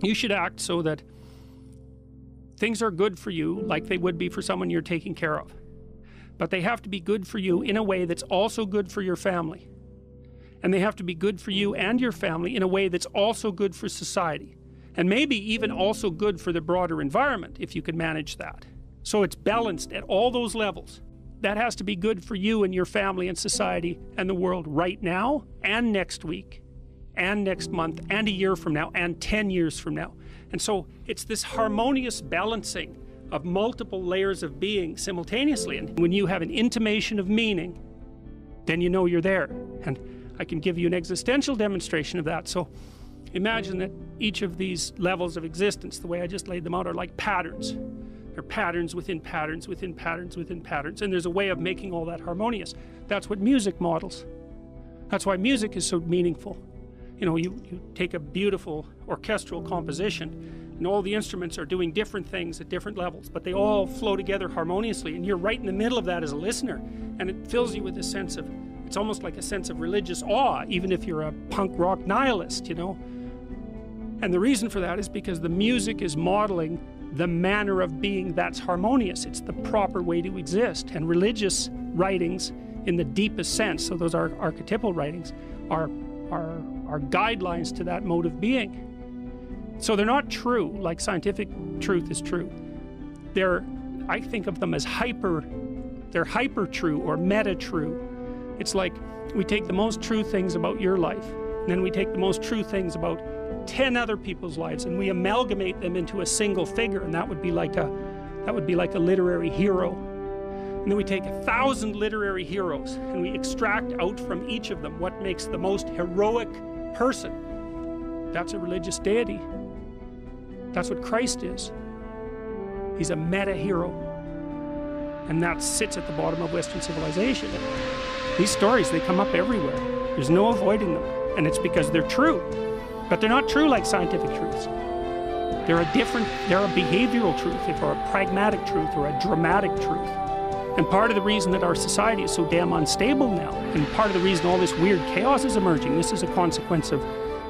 You should act so that things are good for you like they would be for someone you're taking care of. But they have to be good for you in a way that's also good for your family. And they have to be good for you and your family in a way that's also good for society. And maybe even also good for the broader environment, if you can manage that. So it's balanced at all those levels. That has to be good for you and your family and society and the world right now and next week and next month and a year from now and 10 years from now. And so it's this harmonious balancing of multiple layers of being simultaneously. And when you have an intimation of meaning, then you know you're there. And I can give you an existential demonstration of that. So imagine that each of these levels of existence, the way I just laid them out, are like patterns. They're patterns within patterns within patterns within patterns, and there's a way of making all that harmonious. That's what music models. That's why music is so meaningful. You know, you take a beautiful orchestral composition, and all the instruments are doing different things at different levels, but they all flow together harmoniously, and you're right in the middle of that as a listener, and it fills you with a sense of, it's almost like a sense of religious awe, even if you're a punk rock nihilist, you know. And the reason for that is because the music is modeling the manner of being that's harmonious. It's the proper way to exist. And religious writings, in the deepest sense, so those are archetypal writings, are guidelines to that mode of being. So they're not true like scientific truth is true. I think of them as they're hyper true or meta true. It's like we take the most true things about your life, and then we take the most true things about 10 other people's lives, and we amalgamate them into a single figure, and that would be like a literary hero. And then we take 1,000 literary heroes and we extract out from each of them what makes the most heroic person. That's a religious deity. That's what Christ is. He's a meta hero, and that sits at the bottom of Western civilization. These stories, they come up everywhere. There's no avoiding them, and it's because they're true. But they're not true like scientific truths. They're a behavioral truth, or a pragmatic truth, or a dramatic truth. And part of the reason that our society is so damn unstable now, and part of the reason all this weird chaos is emerging, this is a consequence of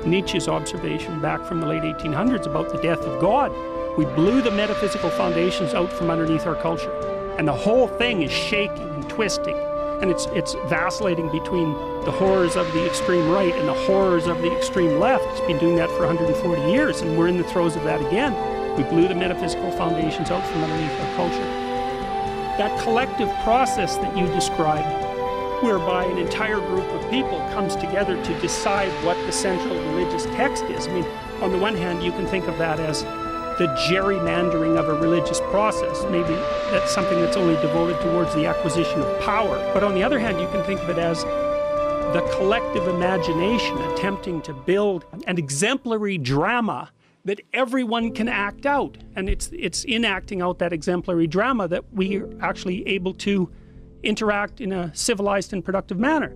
Nietzsche's observation back from the late 1800s about the death of God. We blew the metaphysical foundations out from underneath our culture, and the whole thing is shaking and twisting. And it's vacillating between the horrors of the extreme right and the horrors of the extreme left. It's been doing that for 140 years, and we're in the throes of that again. We blew the metaphysical foundations out from underneath our culture. That collective process that you described, whereby an entire group of people comes together to decide what the central religious text is. I mean, on the one hand, you can think of that as the gerrymandering of a religious process. Maybe that's something that's only devoted towards the acquisition of power. But on the other hand, you can think of it as the collective imagination attempting to build an exemplary drama that everyone can act out. And it's in acting out that exemplary drama that we are actually able to interact in a civilized and productive manner.